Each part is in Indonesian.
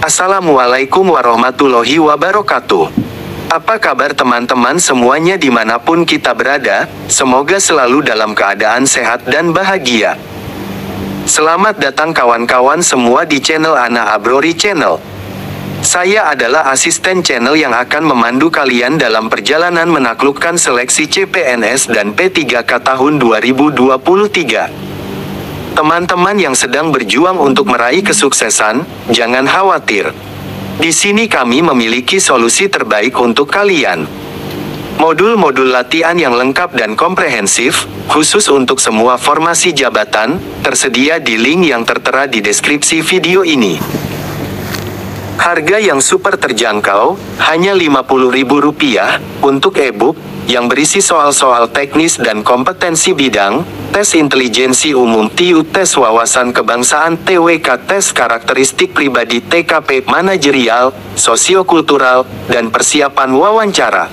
Assalamualaikum warahmatullahi wabarakatuh. Apa kabar teman-teman semuanya dimanapun kita berada, semoga selalu dalam keadaan sehat dan bahagia. Selamat datang kawan-kawan semua di channel Ana Abrori Channel. Saya adalah asisten channel yang akan memandu kalian dalam perjalanan menaklukkan seleksi CPNS dan P3K tahun 2023. Teman-teman yang sedang berjuang untuk meraih kesuksesan, jangan khawatir. Di sini kami memiliki solusi terbaik untuk kalian. Modul-modul latihan yang lengkap dan komprehensif, khusus untuk semua formasi jabatan, tersedia di link yang tertera di deskripsi video ini. Harga yang super terjangkau, hanya Rp50.000, untuk e-book, yang berisi soal-soal teknis dan kompetensi bidang, tes intelijensi umum TIU, tes wawasan kebangsaan TWK, tes karakteristik pribadi TKP, manajerial, sosiokultural, dan persiapan wawancara.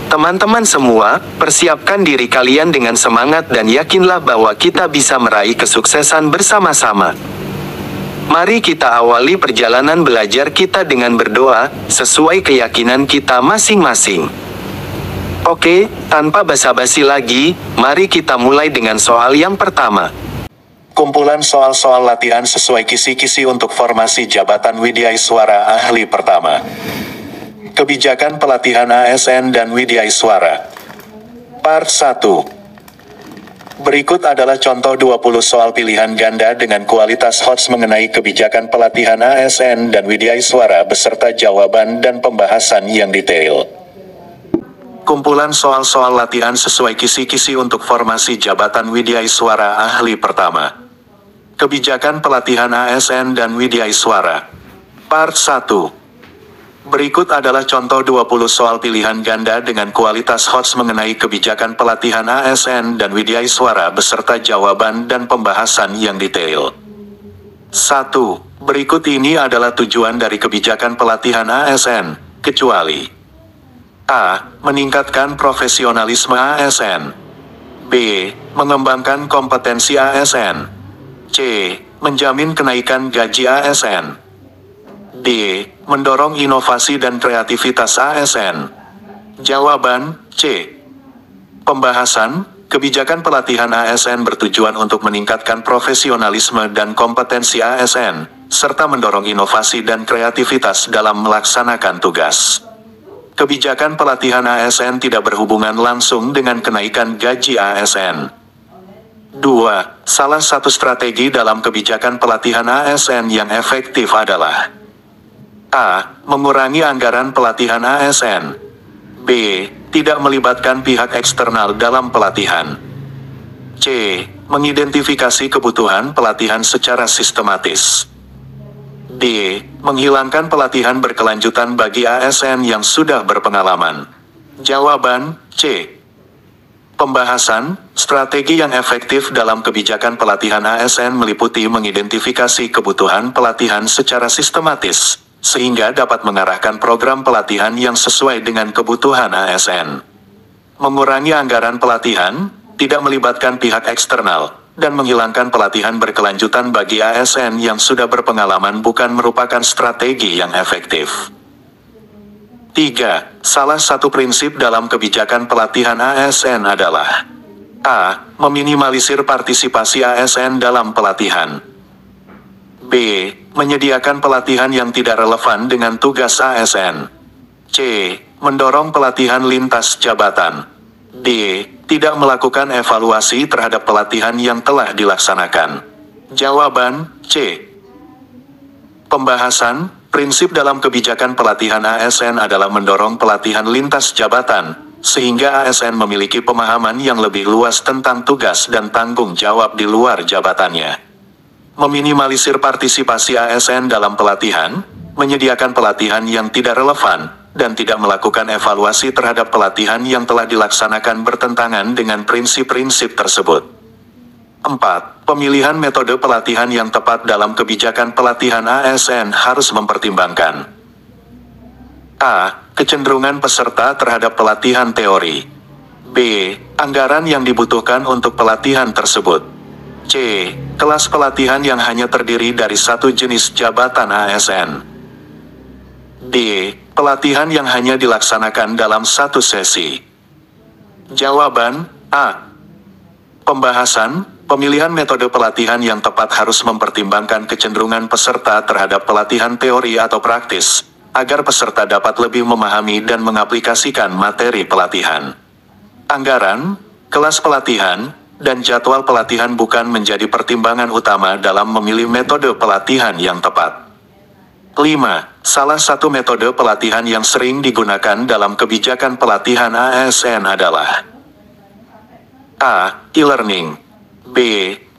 Teman-teman semua, persiapkan diri kalian dengan semangat dan yakinlah bahwa kita bisa meraih kesuksesan bersama-sama. Mari kita awali perjalanan belajar kita dengan berdoa, sesuai keyakinan kita masing-masing. Oke, tanpa basa-basi lagi, mari kita mulai dengan soal yang pertama. Kumpulan soal-soal latihan sesuai kisi-kisi untuk formasi jabatan Widyaiswara Ahli Pertama. Kebijakan pelatihan ASN dan Widyaiswara. Part 1. Berikut adalah contoh 20 soal pilihan ganda dengan kualitas HOTS mengenai kebijakan pelatihan ASN dan Widyaiswara beserta jawaban dan pembahasan yang detail. Kumpulan soal-soal latihan sesuai kisi-kisi untuk formasi jabatan Widyaiswara Ahli Pertama. Kebijakan pelatihan ASN dan Widyaiswara. Part 1. Berikut adalah contoh 20 soal pilihan ganda dengan kualitas HOTS mengenai kebijakan pelatihan ASN dan Widyaiswara beserta jawaban dan pembahasan yang detail. 1. Berikut ini adalah tujuan dari kebijakan pelatihan ASN, kecuali A. Meningkatkan profesionalisme ASN. B. Mengembangkan kompetensi ASN. C. Menjamin kenaikan gaji ASN. D. Mendorong inovasi dan kreativitas ASN. Jawaban C. Pembahasan, kebijakan pelatihan ASN bertujuan untuk meningkatkan profesionalisme dan kompetensi ASN, serta mendorong inovasi dan kreativitas dalam melaksanakan tugas. Kebijakan pelatihan ASN tidak berhubungan langsung dengan kenaikan gaji ASN. 2. Salah satu strategi dalam kebijakan pelatihan ASN yang efektif adalah A. Mengurangi anggaran pelatihan ASN. B. Tidak melibatkan pihak eksternal dalam pelatihan. C. Mengidentifikasi kebutuhan pelatihan secara sistematis. D. Menghilangkan pelatihan berkelanjutan bagi ASN yang sudah berpengalaman. Jawaban C. Pembahasan, strategi yang efektif dalam kebijakan pelatihan ASN meliputi mengidentifikasi kebutuhan pelatihan secara sistematis, sehingga dapat mengarahkan program pelatihan yang sesuai dengan kebutuhan ASN. Mengurangi anggaran pelatihan, tidak melibatkan pihak eksternal, dan menghilangkan pelatihan berkelanjutan bagi ASN yang sudah berpengalaman bukan merupakan strategi yang efektif. 3. Salah satu prinsip dalam kebijakan pelatihan ASN adalah A. Meminimalisir partisipasi ASN dalam pelatihan. B. Menyediakan pelatihan yang tidak relevan dengan tugas ASN. C. Mendorong pelatihan lintas jabatan. D. Tidak melakukan evaluasi terhadap pelatihan yang telah dilaksanakan. Jawaban C. Pembahasan, prinsip dalam kebijakan pelatihan ASN adalah mendorong pelatihan lintas jabatan, sehingga ASN memiliki pemahaman yang lebih luas tentang tugas dan tanggung jawab di luar jabatannya. Meminimalisir partisipasi ASN dalam pelatihan, menyediakan pelatihan yang tidak relevan, dan tidak melakukan evaluasi terhadap pelatihan yang telah dilaksanakan bertentangan dengan prinsip-prinsip tersebut. 4. Pemilihan metode pelatihan yang tepat dalam kebijakan pelatihan ASN harus mempertimbangkan A. Kecenderungan peserta terhadap pelatihan teori. B. Anggaran yang dibutuhkan untuk pelatihan tersebut. C. Kelas pelatihan yang hanya terdiri dari satu jenis jabatan ASN. D. Pelatihan yang hanya dilaksanakan dalam satu sesi. Jawaban A. Pembahasan, pemilihan metode pelatihan yang tepat harus mempertimbangkan kecenderungan peserta terhadap pelatihan teori atau praktis, agar peserta dapat lebih memahami dan mengaplikasikan materi pelatihan. Anggaran, kelas pelatihan, dan jadwal pelatihan bukan menjadi pertimbangan utama dalam memilih metode pelatihan yang tepat. 5. Salah satu metode pelatihan yang sering digunakan dalam kebijakan pelatihan ASN adalah A. E-learning. B.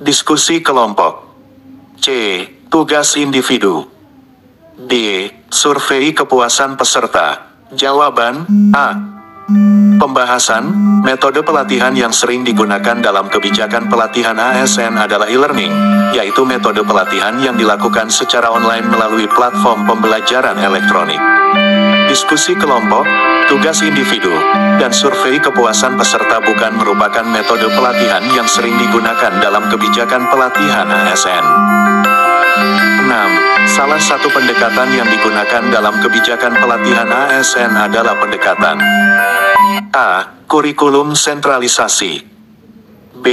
Diskusi kelompok. C. Tugas individu. D. Survei kepuasan peserta. Jawaban A. Pembahasan, metode pelatihan yang sering digunakan dalam kebijakan pelatihan ASN adalah e-learning, yaitu metode pelatihan yang dilakukan secara online melalui platform pembelajaran elektronik. Diskusi kelompok, tugas individu, dan survei kepuasan peserta bukan merupakan metode pelatihan yang sering digunakan dalam kebijakan pelatihan ASN. 6. Salah satu pendekatan yang digunakan dalam kebijakan pelatihan ASN adalah pendekatan A. Kurikulum sentralisasi. B.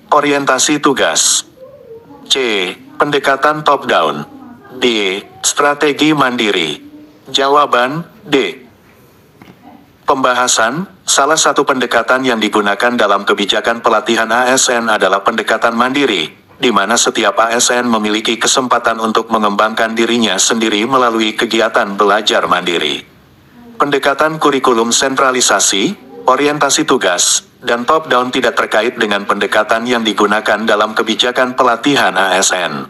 Orientasi tugas. C. Pendekatan top-down. D. Strategi mandiri. Jawaban D. Pembahasan, salah satu pendekatan yang digunakan dalam kebijakan pelatihan ASN adalah pendekatan mandiri, di mana setiap ASN memiliki kesempatan untuk mengembangkan dirinya sendiri melalui kegiatan belajar mandiri. Pendekatan kurikulum sentralisasi, orientasi tugas, dan top-down tidak terkait dengan pendekatan yang digunakan dalam kebijakan pelatihan ASN.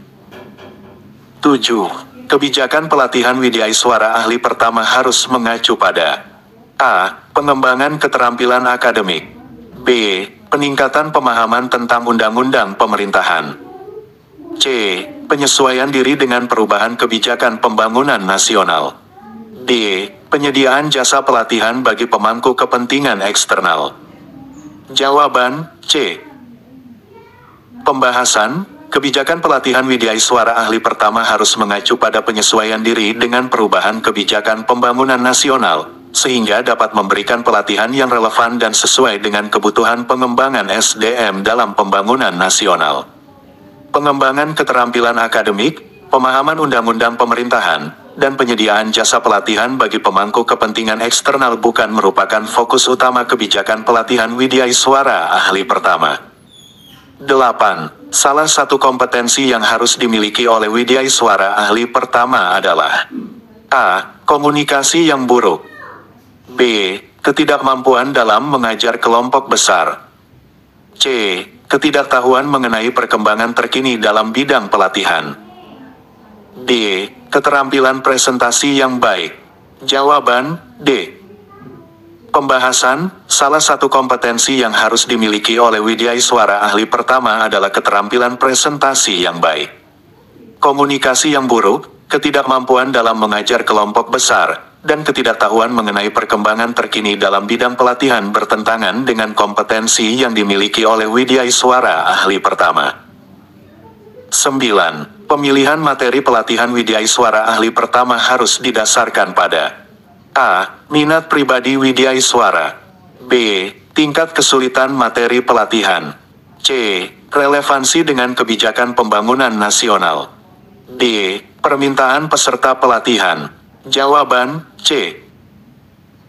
7. Kebijakan pelatihan Widyaswara ahli pertama harus mengacu pada A. Pengembangan keterampilan akademik. B. Peningkatan pemahaman tentang undang-undang pemerintahan. C. Penyesuaian diri dengan perubahan kebijakan pembangunan nasional. D. Penyediaan jasa pelatihan bagi pemangku kepentingan eksternal. Jawaban C. Pembahasan, kebijakan pelatihan Widyaswara ahli pertama harus mengacu pada penyesuaian diri dengan perubahan kebijakan pembangunan nasional, sehingga dapat memberikan pelatihan yang relevan dan sesuai dengan kebutuhan pengembangan SDM dalam pembangunan nasional. Pengembangan keterampilan akademik, pemahaman undang-undang pemerintahan, dan penyediaan jasa pelatihan bagi pemangku kepentingan eksternal bukan merupakan fokus utama kebijakan pelatihan Widyaswara ahli pertama. 8. Salah satu kompetensi yang harus dimiliki oleh Widyaswara ahli pertama adalah A. Komunikasi yang buruk. B. Ketidakmampuan dalam mengajar kelompok besar. C. Ketidaktahuan mengenai perkembangan terkini dalam bidang pelatihan. D. Keterampilan presentasi yang baik. Jawaban D. Pembahasan, salah satu kompetensi yang harus dimiliki oleh Widyaswara ahli pertama adalah keterampilan presentasi yang baik. Komunikasi yang buruk, ketidakmampuan dalam mengajar kelompok besar, dan ketidaktahuan mengenai perkembangan terkini dalam bidang pelatihan bertentangan dengan kompetensi yang dimiliki oleh Widyaswara ahli pertama. 9. Pemilihan materi pelatihan Widyaswara ahli pertama harus didasarkan pada A. Minat pribadi Widyaswara. B. Tingkat kesulitan materi pelatihan. C. Relevansi dengan kebijakan pembangunan nasional. D. Permintaan peserta pelatihan. Jawaban C.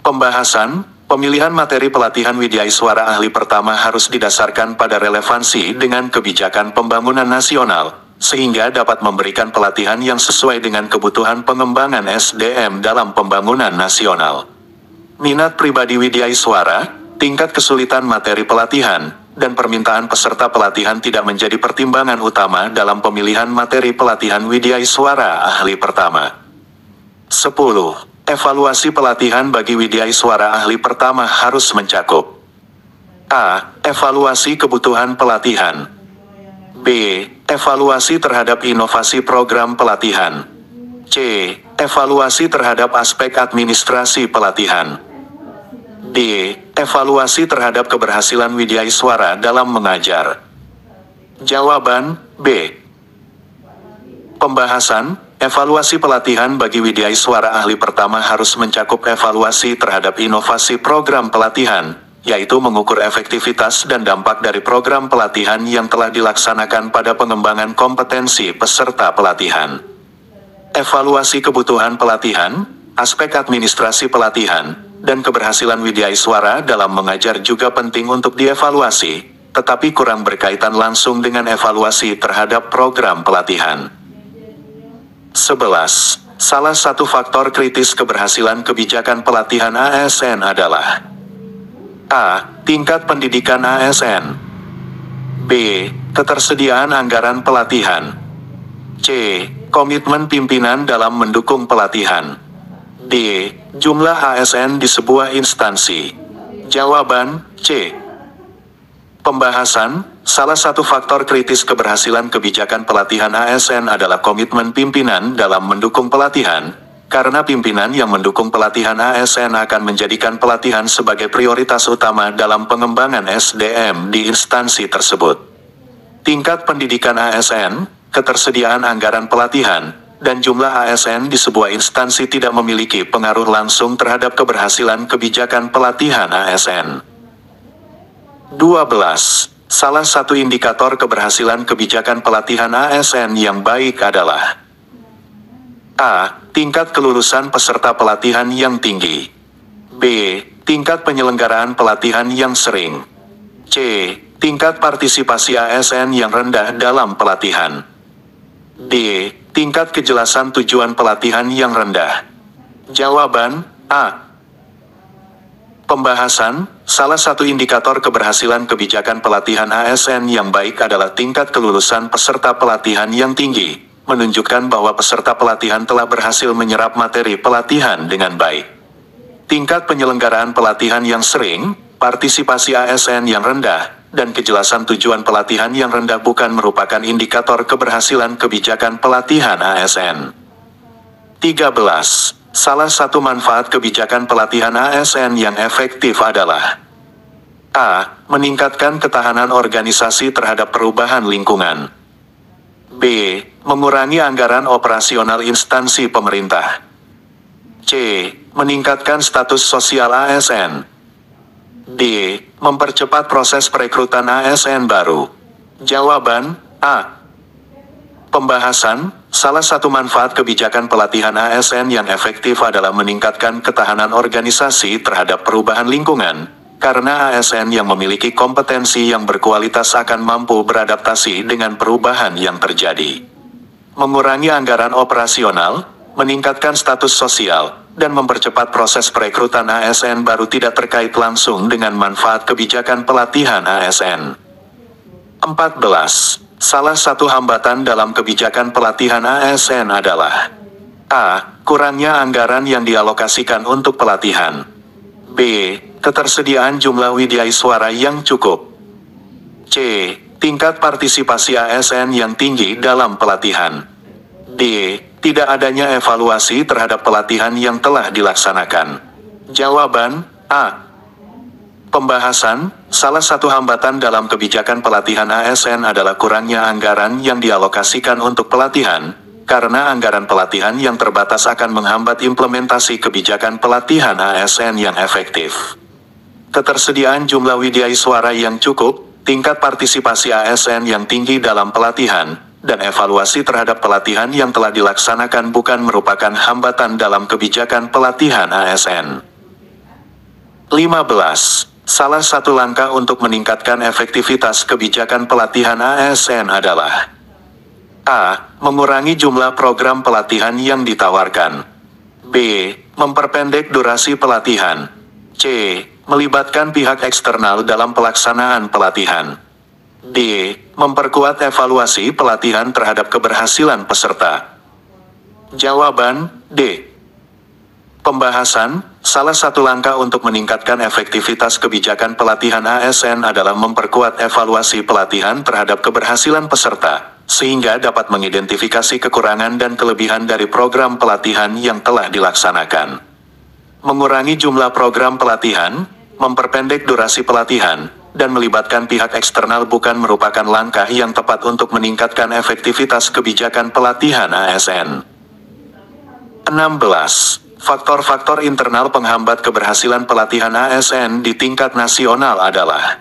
Pembahasan, pemilihan materi pelatihan Widyaswara ahli pertama harus didasarkan pada relevansi dengan kebijakan pembangunan nasional, sehingga dapat memberikan pelatihan yang sesuai dengan kebutuhan pengembangan SDM dalam pembangunan nasional. Minat pribadi Widyaswara, tingkat kesulitan materi pelatihan, dan permintaan peserta pelatihan tidak menjadi pertimbangan utama dalam pemilihan materi pelatihan Widyaswara ahli pertama. 10. Evaluasi pelatihan bagi Widyaswara ahli pertama harus mencakup A. Evaluasi kebutuhan pelatihan. B. Evaluasi terhadap inovasi program pelatihan. C. Evaluasi terhadap aspek administrasi pelatihan. D. Evaluasi terhadap keberhasilan Widyaswara dalam mengajar. Jawaban B. Pembahasan, evaluasi pelatihan bagi Widyaswara ahli pertama harus mencakup evaluasi terhadap inovasi program pelatihan, yaitu mengukur efektivitas dan dampak dari program pelatihan yang telah dilaksanakan pada pengembangan kompetensi peserta pelatihan. Evaluasi kebutuhan pelatihan, aspek administrasi pelatihan, dan keberhasilan Widyaswara dalam mengajar juga penting untuk dievaluasi, tetapi kurang berkaitan langsung dengan evaluasi terhadap program pelatihan. 11. Salah satu faktor kritis keberhasilan kebijakan pelatihan ASN adalah A. Tingkat pendidikan ASN. B. Ketersediaan anggaran pelatihan. C. Komitmen pimpinan dalam mendukung pelatihan. D. Jumlah ASN di sebuah instansi. Jawaban C. Pembahasan, salah satu faktor kritis keberhasilan kebijakan pelatihan ASN adalah komitmen pimpinan dalam mendukung pelatihan, karena pimpinan yang mendukung pelatihan ASN akan menjadikan pelatihan sebagai prioritas utama dalam pengembangan SDM di instansi tersebut. Tingkat pendidikan ASN, ketersediaan anggaran pelatihan, dan jumlah ASN di sebuah instansi tidak memiliki pengaruh langsung terhadap keberhasilan kebijakan pelatihan ASN. 12. Salah satu indikator keberhasilan kebijakan pelatihan ASN yang baik adalah A. Tingkat kelulusan peserta pelatihan yang tinggi. B. Tingkat penyelenggaraan pelatihan yang sering. C. Tingkat partisipasi ASN yang rendah dalam pelatihan. D. Tingkat kejelasan tujuan pelatihan yang rendah. Jawaban A. Pembahasan, salah satu indikator keberhasilan kebijakan pelatihan ASN yang baik adalah tingkat kelulusan peserta pelatihan yang tinggi, menunjukkan bahwa peserta pelatihan telah berhasil menyerap materi pelatihan dengan baik. Tingkat penyelenggaraan pelatihan yang sering, partisipasi ASN yang rendah, dan kejelasan tujuan pelatihan yang rendah bukan merupakan indikator keberhasilan kebijakan pelatihan ASN. 13. Salah satu manfaat kebijakan pelatihan ASN yang efektif adalah A. Meningkatkan ketahanan organisasi terhadap perubahan lingkungan. B. Mengurangi anggaran operasional instansi pemerintah. C. Meningkatkan status sosial ASN. D. Mempercepat proses perekrutan ASN baru. Jawaban A. Pembahasan, salah satu manfaat kebijakan pelatihan ASN yang efektif adalah meningkatkan ketahanan organisasi terhadap perubahan lingkungan, karena ASN yang memiliki kompetensi yang berkualitas akan mampu beradaptasi dengan perubahan yang terjadi. Mengurangi anggaran operasional, meningkatkan status sosial, dan mempercepat proses perekrutan ASN baru tidak terkait langsung dengan manfaat kebijakan pelatihan ASN. 14. Salah satu hambatan dalam kebijakan pelatihan ASN adalah A. Kurangnya anggaran yang dialokasikan untuk pelatihan. B. Ketersediaan jumlah Widyaswara yang cukup. C. Tingkat partisipasi ASN yang tinggi dalam pelatihan. D. Tidak adanya evaluasi terhadap pelatihan yang telah dilaksanakan. Jawaban A. Pembahasan, salah satu hambatan dalam kebijakan pelatihan ASN adalah kurangnya anggaran yang dialokasikan untuk pelatihan, karena anggaran pelatihan yang terbatas akan menghambat implementasi kebijakan pelatihan ASN yang efektif. Ketersediaan jumlah Widyaswara yang cukup, tingkat partisipasi ASN yang tinggi dalam pelatihan, dan evaluasi terhadap pelatihan yang telah dilaksanakan bukan merupakan hambatan dalam kebijakan pelatihan ASN. 15. Salah satu langkah untuk meningkatkan efektivitas kebijakan pelatihan ASN adalah A. Mengurangi jumlah program pelatihan yang ditawarkan. B. Memperpendek durasi pelatihan. C. Melibatkan pihak eksternal dalam pelaksanaan pelatihan. D. Memperkuat evaluasi pelatihan terhadap keberhasilan peserta. Jawaban D. Pembahasan, salah satu langkah untuk meningkatkan efektivitas kebijakan pelatihan ASN adalah memperkuat evaluasi pelatihan terhadap keberhasilan peserta, sehingga dapat mengidentifikasi kekurangan dan kelebihan dari program pelatihan yang telah dilaksanakan. Mengurangi jumlah program pelatihan, memperpendek durasi pelatihan, dan melibatkan pihak eksternal bukan merupakan langkah yang tepat untuk meningkatkan efektivitas kebijakan pelatihan ASN. 16. Faktor-faktor internal penghambat keberhasilan pelatihan ASN di tingkat nasional adalah: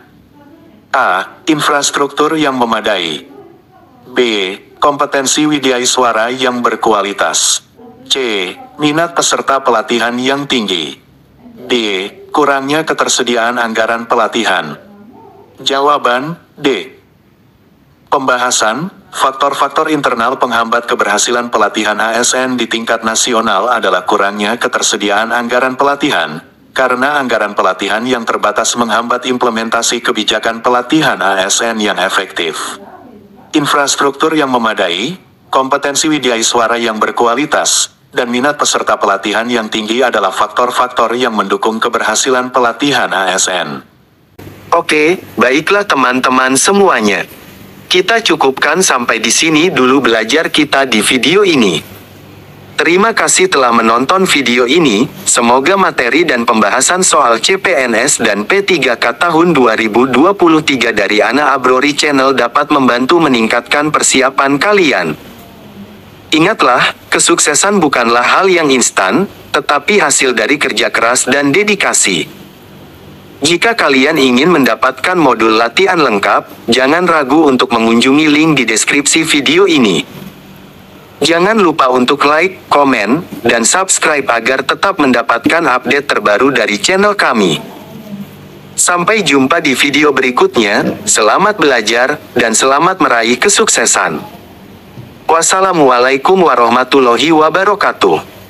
A. Infrastruktur yang memadai. B. Kompetensi widyaswara yang berkualitas. C. Minat peserta pelatihan yang tinggi. D. Kurangnya ketersediaan anggaran pelatihan. Jawaban D. Pembahasan, faktor-faktor internal penghambat keberhasilan pelatihan ASN di tingkat nasional adalah kurangnya ketersediaan anggaran pelatihan, karena anggaran pelatihan yang terbatas menghambat implementasi kebijakan pelatihan ASN yang efektif. Infrastruktur yang memadai, kompetensi widyaswara yang berkualitas, dan minat peserta pelatihan yang tinggi adalah faktor-faktor yang mendukung keberhasilan pelatihan ASN. Oke, baiklah teman-teman semuanya. Kita cukupkan sampai di sini dulu belajar kita di video ini. Terima kasih telah menonton video ini. Semoga materi dan pembahasan soal CPNS dan P3K tahun 2023 dari Ana Abrori Channel dapat membantu meningkatkan persiapan kalian. Ingatlah, kesuksesan bukanlah hal yang instan, tetapi hasil dari kerja keras dan dedikasi. Jika kalian ingin mendapatkan modul latihan lengkap, jangan ragu untuk mengunjungi link di deskripsi video ini. Jangan lupa untuk like, komen, dan subscribe agar tetap mendapatkan update terbaru dari channel kami. Sampai jumpa di video berikutnya, selamat belajar, dan selamat meraih kesuksesan. Wassalamualaikum warahmatullahi wabarakatuh.